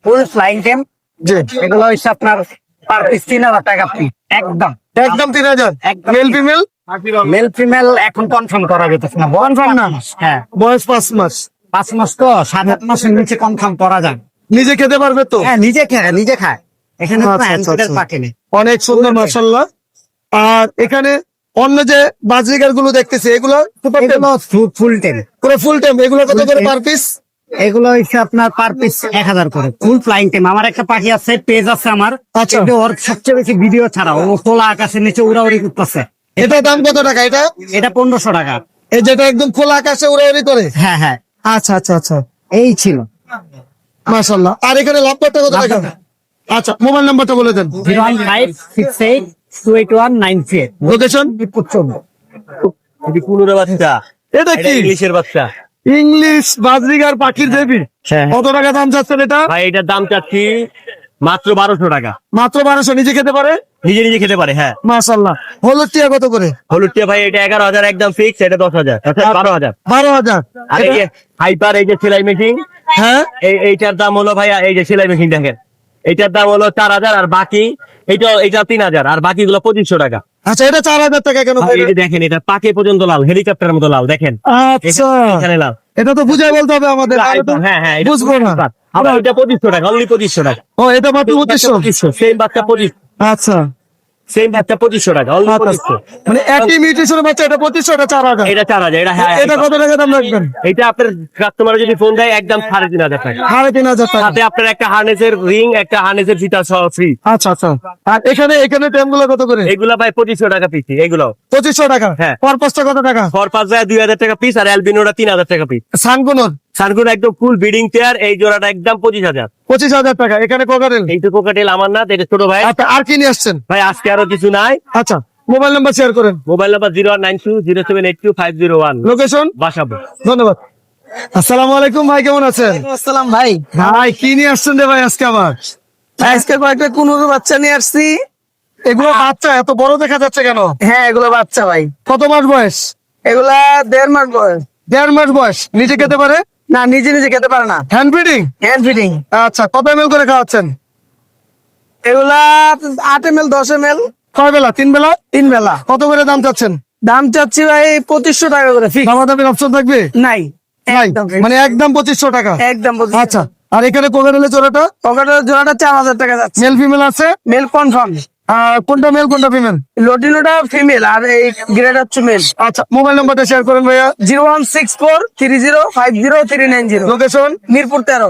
ফুল ফ্লাইং টেম, জি এগুলো হচ্ছে আপনার পার পিস 3000 টাকা পিস। একদম একদম 3000। একদম। Male female? মেল ফিমেল এখন কনফার্ম করা যেতেছে না। কনফার্ম না? হ্যাঁ, বয়স 5 মাস। 5 মাস তো 7-8 মাসের নিচে কনফার্ম করা যায়। নিজে খেতে পারবে তো? হ্যাঁ নিজে খায়, নিজে খায়। এখানে আচ্ছা, আচ্ছা, হ্যান্ডফিডের আচ্ছা। পাখি নেই। অনেক সুন্দর মাশাআল্লাহ। আর এখানে অন্য যে বাজিকার গুলো দেখতেছি এগুলো এগুলো ফুল টেম, পুরো ফুল টাইম, এগুলো কত করে পার পিস? এগুলো হচ্ছে আপনার পার পিস 1000 করে। ফুল ফ্লাইং টেম। আমার একটা পাখি আছে, পেজ আছে আমার। আচ্ছা। কিন্তু ওর সবচেয়ে বেশি ভিডিও ছাড়া ও খোলা আকাশের নিচে উড়াউড়ি করতেছে। এটা দাম কত টাকা? এটা এটা 1500 টাকা। এই যেটা একদম খোলা আকাশে উড়াউড়ি করে? হ্যাঁ হ্যাঁ, আচ্ছা আচ্ছা আচ্ছা এই ছিল। মাশাআল্লাহ। আর এখানে লাভবারটা কত টাকা? আচ্ছা মোবাইল নাম্বারটা বলে দেন। 01568281938। লোকেশন? মিরপুর 14। এটি কুনুরের বাচ্চা, এটা কি? ইংলিশের বাচ্চা। ইংলিশ বাজরিগার পাখির দেবী। কত টাকা দাম যাচ্ছেন এটা? ভাই এটার দাম চাচ্ছি মাত্র 1200 টাকা। মাত্র 1200। নিজে খেতে পারে? নিজে নিজে খেতে পারে। হ্যাঁ, মাশাআল্লাহ। হলুদ টিয়া কত করে? হলুদ টিয়া ভাই এটা 11000 একদম ফিক্স, এটা 10000 অর্থাৎ 12000। 12000। আর এই যে হাইপার, এই যে সেলাই মেশিন, হ্যাঁ এইটার দাম হলো ভাইয়া, এই যে সেলাই মেশিন দেখেন, এইটার দাম হলো 4000। আর বাকি এইটা 3000। আর বাকি গুলো 2500 টাকা। আচ্ছা এটা 4000 টাকা কেন? ভাই, এই যে দেখেন, এটা পাকে পর্যন্ত লাল, হেলিকপ্টারের মতো লাল দেখেন। আচ্ছা এখানে লাল। এটা তো বুঝাই বলতে হবে আমাদের, নাহলে তো হ্যাঁ হ্যাঁ, এটা বুঝবো না। আবার এটা 2500 টাকা, অনলি 2500 টাকা। ও এটা মাত্র 2500। সেম বাচ্চা 25, আচ্ছা সেম বাচ্চা 2500 টাকা, অনলি 2500। মানে একই মিউটেশনের বাচ্চা, এটা 2500, এটা 4000। এটা 4000। এটা হ্যাঁ, এটা কত টাকা দাম রাখবেন? এটা আপনার কাস্টমার যদি ফোন দেয় একদম 3500 টাকা। 3500 টাকা। সাথে আপনার একটা হার্নেসের রিং, একটা হার্নেসের ফিতা সহ ফ্রি। আচ্ছা আচ্ছা। আর এখানে টেম গুলো কত করে? এগুলা ভাই 2500 টাকা পিস। এগুলো 2500 টাকা। হ্যাঁ। পারপাসটা কত টাকা? ফরপাস যায় 2000 টাকা পিস, আর অ্যালবিনোটা 3000 টাকা পিস। সানকুনর সানকুন একদম ফুল ব্রিডিং পেয়ার, এই জোড়াটা একদম 25000। 25000 টাকা। এখানে কোকারেল। এইটুকু কাটেল আমার না, এটা ছোট ভাই। আচ্ছা আর কি নিয়ে আসছেন? ভাই আজকে আরো কিছু নাই। আচ্ছা মোবাইল নাম্বার শেয়ার করেন। Mobile number 01920782501। লোকেশন? বাসাবো। ধন্যবাদ। আসসালামু আলাইকুম ভাই, কেমন আছেন? আসসালাম ভাই। ভাই কি নিয়ে আসছেন রে ভাই আজকে আবার? আজকে কয়েকটা কুনুর বাচ্চা নিয়ে আসছি। এগুলো বাচ্চা এত বড় দেখা যাচ্ছে কেন? হ্যাঁ এগুলো বাচ্চা ভাই। কত মাস বয়স? এগুলা 1.5 মাস বয়স। 1.5 মাস বয়স। নিজে খেতে পারে? না, নিজে নিজে খেতে পারে না। Hand feeding? Hand feeding. আচ্ছা কত ml করে খাওয়াচ্ছেন? এগুলা 8 ml 10 ml কয় বেলা? 3 বেলা? 3 বেলা। কত করে দাম চাচ্ছেন? দাম চাচ্ছি ভাই 2500 টাকা করে ফিক্স। দামাদামির অপশন থাকবে? নাই, নাই একদম মানে একদম 2500 টাকা। একদম 2500 আচ্ছা আর এখানে কোকাটেলের জোড়াটা পকেটের জোড়াটা 4000 টাকা যাচ্ছে। মেল ফিমেল আছে? Male confirm. কোনটা মেল কোনটা ফিমেল? লটিনোটা ফিমেল আর এই গ্রেড হচ্ছে মেল। আচ্ছা, মোবাইল নাম্বারটা শেয়ার করেন ভাইয়া। 01643050390। লোকেশন? মিরপুর 13।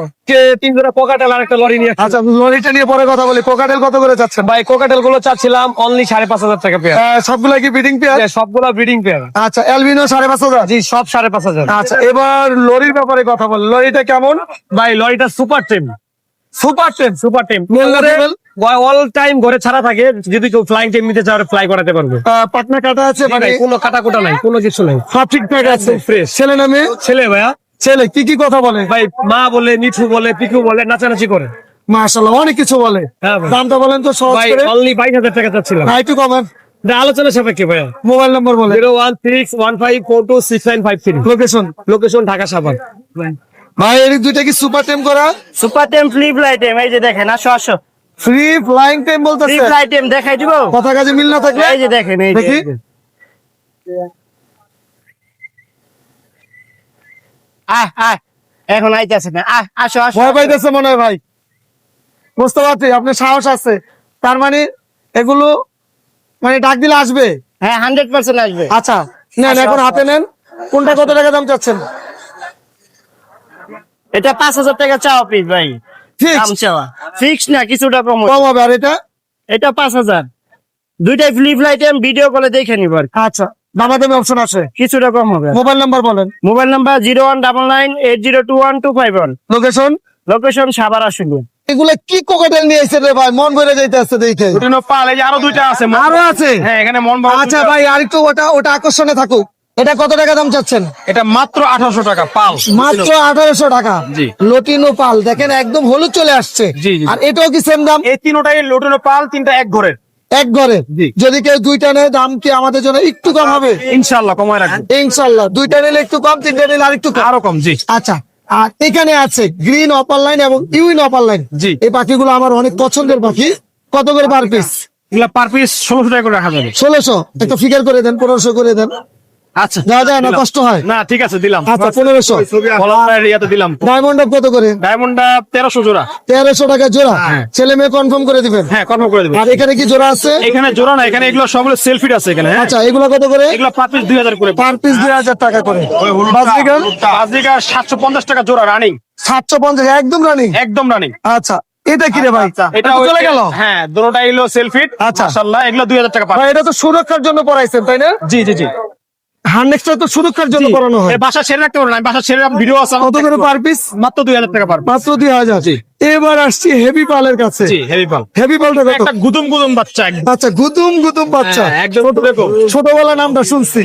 তিন জোড়া কোকাটেল আর একটা লরি নিয়ে আসছি। আচ্ছা, লরিটা নিয়ে পরে কথা বলি। কোকাটেল কত করে যাচ্ছেন? ভাই কোকাটেল গুলো চাচ্ছিলাম অনলি 5,500 টাকা পেয়ার। সবগুলা কি ব্রিডিং পেয়ার? সবগুলা ব্রিডিং পেয়ার। আচ্ছা, অ্যালবিনো 5,500। জি, সব 5,500। আচ্ছা, এবার লরির ব্যাপারে কথা বল। লরিটা কেমন? ভাই লরিটা সুপার টেম। Super ten. সুপার টেম। মেল না ফিমেল? অল টাইম ঘরে ছাড়া থাকে, যদি কেউ ফ্লাইং টেম নিতে চায় ফ্লাই করাতে পারবে। পাটনা কাটা আছে? মানে কোনো কাটাকুটা নাই, কোনো কিছু নাই, সব ঠিকঠাক আছে? ফ্রেশ। ছেলে না মেয়ে? ছেলে ভাইয়া। ছেলে। কি কি কথা বলে? ভাই মা বলে, মিঠু বলে, পিকু বলে, নাচানাচি করে। মাশাআল্লাহ, অনেক কিছু বলে। হ্যাঁ ভাই। দামটা বলেন তো সহজ ভাই করে। অনলি 22,000 টাকা চাচ্ছিলাম। একটু কমান। আলোচনা সাপেক্ষে ভাইয়া। মোবাইল নম্বর বলে। 01615426953। লোকেশন? লোকেশন ঢাকা সাভার। ভাই এর দুইটা কি সুপার টেম করা? সুপার টেম ফ্লিপ লাইটেম, এই যে দেখেন, আসো আসো, ফ্রি ফ্লাইং টেম বলতেছে? ফ্লিপ লাইটেম দেখাই দিব। কথা কাজে মিল না থাকলে? এই যে দেখেন, এই যে, দেখি। এই যে। এখন আইতাছে না, আসো আসো। ভয় পাইতেছে মনে হয় ভাই। বুঝতে পারছি আপনার সাহস আছে। তার মানে এগুলো মানে ডাক দিলে আসবে? হ্যাঁ, 100% আসবে। আচ্ছা, নেন এখন হাতে নেন। কোনটা কত টাকা দাম চাচ্ছেন? এটা 5,000 টাকা চাও পিস ভাই, দাম চাওয়া ফিক্স না, কিছুটা কম হবে। কম হবে। আর এটা? এটা 5,000। দুইটাই ফ্লিপ লাইটেম, ভিডিও কলে দেখে নিব আর কি। আচ্ছা, দামাদামি অপশন আছে? কিছুটা কম হবে। মোবাইল নাম্বার বলেন। Mobile number 01998021251। Location? Location Savar আসুন। এগুলা কি কোকাটেল নিয়ে এসেছেন রে ভাই? মন ভরে যাইতে আসছে দেখে। পাল, এই যে আরো দুইটা আছে। আরো আছে? হ্যাঁ, এখানে মন ভরা আচ্ছা দুইটা। ভাই, আরেকটু ওটা আকর্ষণে থাকুক। এটা কত টাকা দাম চাচ্ছেন? এটা মাত্র 1800 টাকা পাল। মাত্র 1800 টাকা। জি। লটিনো পাল দেখেন, একদম হলুদ চলে আসছে। জি, জি। আর এটাও কি সেম দাম? এই তিনটাই লোটনো পাল, তিনটা এক ঘরের। এক ঘরে? জি। যদি কেউ দুইটা নেয়, দাম কি আমাদের জন্য একটু কম হবে? ইনশাআল্লাহ কমায় রাখবো। ইনশাল্লাহ। দুইটা নিলে একটু কম, তিনটা নিলে আর একটু কম। আরো কম। জি। আচ্ছা, আর এখানে আছে গ্রিন অপার লাইন এবং ইউইন অপার লাইন। জি। এই পাখিগুলো আমার অনেক পছন্দের পাখি। কত করে পার পিস? এগুলা পার পিস 1600 টাকা করে রাখা যাবে। 1600। একটা ফিগার করে দেন, 1500 করে দেন। আচ্ছা, দেওয়া যায় না? কষ্ট হয়? না ঠিক আছে, দিলাম। আচ্ছা, 1500। কলমের ইয়াতে দিলাম। ডায়মন্ড কত করে? ডায়মন্ডটা 1300 জোড়া। 1300 টাকা জোড়া। হ্যাঁ। ছেলে মেয়ে কনফার্ম করে দিবেন? হ্যাঁ, কনফার্ম করে দেব। আর এখানে কি জোড়া আছে? এখানে জোড়া না, এখানে এগুলো সবগুলো সেলফিট আছে এখানে। হ্যাঁ, আচ্ছা, এগুলো কত করে? এগুলো পার পিস 2000 করে। পার পিস 2000 টাকা করে। বাজরিগান? বাজরিকা 750 টাকা জোড়া রানিং। 750 একদম রানিং? একদম রানিং। আচ্ছা, এটা কি রে ভাই? এটা তো চলে গেল। হ্যাঁ, দুটোটাই হলো সেলফিট। আচ্ছা। মাশাআল্লাহ, এগুলো 2000 টাকা পার। ভাই এটা তো সুরক্ষার জন্য পড়াইছেন তাই না? জি জি জি। হার্নেক্সটা তো সুরক্ষার জন্য পড়ানো হয়। এই বাসা ছেড়ে রাখতে পারবো না, বাসা ছেড়ে ভিডিও আছে। কত করে পার পিস? মাত্র 2000 টাকা পার। মাত্র 2000। এবার আসছি হেভি পালের কাছে। জি, হেভি পাল। হেভি পালটা কত? একটা গুদুম গুদুম বাচ্চা একদম। আচ্ছা, গুদুম গুদুম বাচ্চা। হ্যাঁ, একদম দেখো। ছোটবেলা নামটা শুনছি,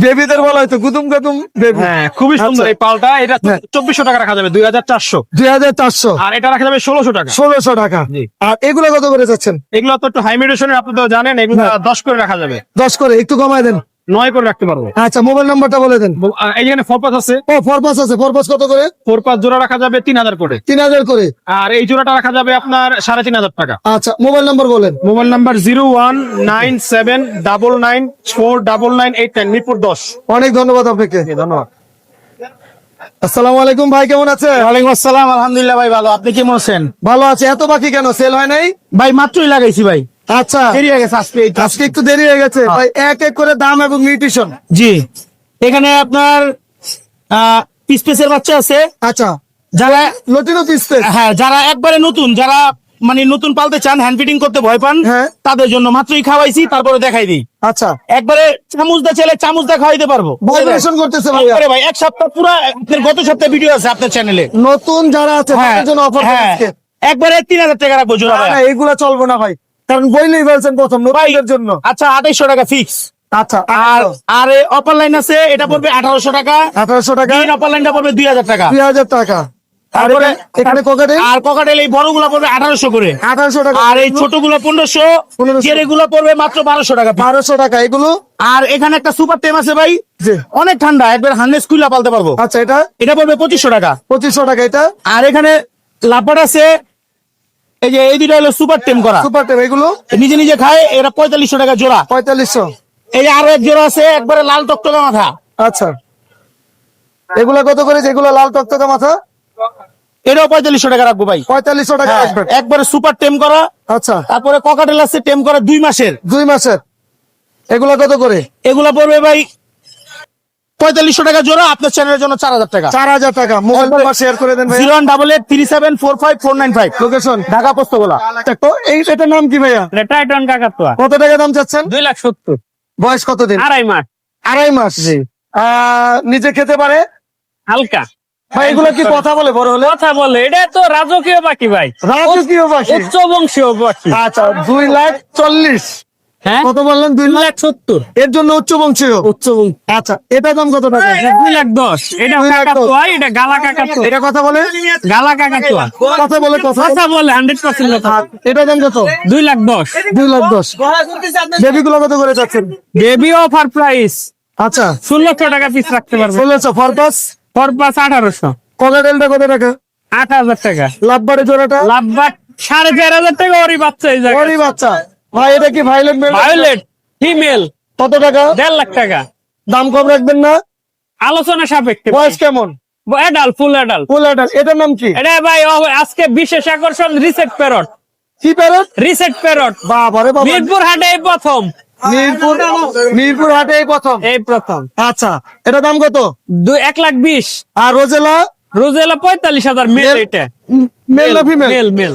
বেবিদের বলা হয়তো গুদুম গুদুম বেবি। হ্যাঁ, খুবই সুন্দর আচ্ছা। এই পালটা। এটা হ্যাঁ। 2400 টাকা রাখা যাবে, 2400। 2400। আর এটা রাখা যাবে 1600 টাকা। 1600 টাকা। জি। আর এগুলো কত করে যাচ্ছেন? এগুলো তো একটু হাই মিউটেশনের, আপনি তো জানেন। এগুলো হ্যাঁ। 10 করে রাখা যাবে। 10 করে একটু কমায় দেন। 9 করে রাখতে পারবো। আচ্ছা, মোবাইল নাম্বারটা বলে দেন। এই যেখানে ফরপাস আছে, ও, ফরপাস আছে। ফরপাস কত করে? ফরপাস জোড়া রাখা যাবে 3000 করে। 3000 করে। আর এই জোড়াটা রাখা যাবে আপনার 3500 টাকা। আচ্ছা, মোবাইল নাম্বার বলেন। Mobile number 01979994989, Mirpur 10। অনেক ধন্যবাদ আপনাকে। ধন্যবাদ। আসসালামু আলাইকুম ভাই, কেমন আছেন? ওয়ালাইকুম আসসালাম, আলহামদুলিল্লাহ ভাই ভালো। আপনি কেমন আছেন? ভালো আছে। এত পাখি কেন, সেল হয় নাই? ভাই মাত্রই লাগাইছি ভাই, আচ্ছা, দেরি হয়ে গেছে আজকে। আজকে একটু দেরি হয়ে গেছে ভাই। এক এক করে দাম এবং নিউট্রিশন। জি, এখানে আপনার পিসের বাচ্চা আছে। আচ্ছা, যারা লটিনো পিস। হ্যাঁ, যারা একবারে নতুন, যারা মানে নতুন পালতে চান, হ্যান্ড ফিডিং করতে ভয় পান, হ্যাঁ। তাদের জন্য মাত্রই খাওয়াইছি, তারপরে দেখাই দিই। আচ্ছা, একবারে চামচ দা ছেলে চামচ দা খাওয়াইতে পারবো। ভাইব্রেশন করতেছে ভাই। একবারে ভাই, এক সপ্তাহ পুরো, আপনার গত সপ্তাহে ভিডিও আছে আপনার চ্যানেলে। নতুন যারা আছে হ্যাঁ, তাদের জন্য অফার হ্যাঁ, একবারে 3000 টাকা রাখবো জোড়া ভাই। এগুলা চলবো না ভাই, কারণ বইলেই ফেলছেন প্রথম নতুনদের জন্য। আচ্ছা, 2800 টাকা ফিক্স। আচ্ছা, আর আর অপার লাইন আছে, এটা পড়বে 1800 টাকা। 1800 টাকা। অপার লাইনটা পড়বে 2000 টাকা। 2000 টাকা। তারপরে এখানে কোকাটেল আর ককাটেল এই বড়গুলা পড়বে 1800 করে। 1800 টাকা। আর এই ছোটগুলো 1500। 1500 জেরেগুলো পড়বে মাত্র 1200 টাকা। 1200 টাকা এগুলো। আর এখানে একটা সুপার টেম আছে ভাই, জি। অনেক ঠান্ডা, একবার হার্নেস খুলে পালতে পারবো। আচ্ছা, এটা এটা পড়বে 2500 টাকা। 2500 টাকা। এটা আর এখানে লাপাট আছে, এই যে এই দুটো হলো সুপার টেম করা, সুপার টেপ। এগুলো নিজে নিজে খায়, এরা 4500 টাকা জোড়া। 4500। এই যে আরো এক জোড়া আছে, একবারে লাল টকটকা মাথা। আচ্ছা, এগুলা কত করে? যেগুলো লাল টকটকা মাথা এটাও 4500 টাকা রাখবো ভাই। 4500 টাকা হ্যাঁ, রাখবেন। একবারে সুপার টেম করা। আচ্ছা, তারপরে ককাটেল আছে টেম করা 2 মাসের। 2 মাসের এগুলা কত করে? এগুলা পড়বে ভাই 4500 টাকা জোড়া, আপনার চ্যানেলের জন্য 4000 টাকা। 4000 টাকা। মোবাইল নাম্বার শেয়ার করে দেন ভাই। 01883745495 লোকেশন ঢাকা পোস্তগোলা। তো এটার নাম কি ভাইয়া? এটা টাইটন কাকাতুয়া, কত টাকা দাম চাচ্ছেন? 2,70,000, বয়স কতদিন? 2.5 মাস, 2.5 মাস। নিজে খেতে পারে হালকা ভাই? এগুলো কি কথা বলে বড় হলে? কথা বলে। এটা তো রাজকীয় পাখি ভাই, রাজকীয় পাখি। উচ্চ বংশীয় পাখি। আচ্ছা, 2,40,000। হ্যাঁ, কত বললেন? 2,70,000 এর জন্য উচ্চ বংশীয়। উচ্চ বংশ। আচ্ছা, এটার দাম কত টাকা? 2,10,000। এটা 2,10,000 কাকাতুয়া, এটা গালা কাকাতুয়া। এটা কথা বলে? গালা কাকাতুয়া কথা বলে? কথা কথা বলে 100% কথা। এটার দাম কত? 2,10,000। 2,10,000। বেবি গুলো কত করে চাচ্ছেন? বেবি অফার প্রাইস আচ্ছা, 1,600 টাকা পিস রাখতে পারবে। 1600। ফরপাস ফরপাস 1800। ককাটেলটা কত টাকা? 8,000 টাকা। লাভবারে জোড়াটা? লাভবাট 4,500 টাকা। ওরই বাচ্চা এই জায়গায়। ওরই বাচ্চা। ভাই এটা কি ভাইলেট মেল? ভায়োলেট ফিমেল, কত টাকা? 1.5 লাখ টাকা। দাম কম রাখবেন না? আলোচনা সাপেক্ষে। বয়স কেমন? Adult, full adult. Full adult. এটার নাম কি? এটা ভাই আজকে বিশেষ আকর্ষণ, রিসেট প্যারট। কি প্যারট? রিসেট প্যারট বাবারে বাবা। মিরপুর হাটে এই প্রথম। মিরপুর হাটে এই প্রথম। এই প্রথম। আচ্ছা, এটা দাম কত? 1,20,000। আর রোজেলা? Rosella 45,000 male. এটা মেল না ফিমেল? Male male.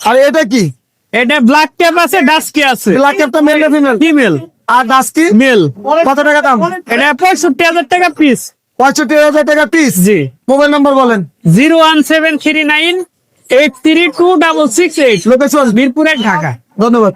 আর এটা কি? এটা ব্ল্যাক ক্যাপ আছে, ডাস্কি আছে। ব্ল্যাক ক্যাপটা মেল না ফিমেল? ফিমেল। আর ডাস্কি? মেল। কত টাকা দাম? এটা 65,000 টাকা পিস। 65,000 টাকা পিস। জি। মোবাইল নাম্বার বলেন। 01739832668। লোকেশন? মিরপুরে, ঢাকা। ধন্যবাদ।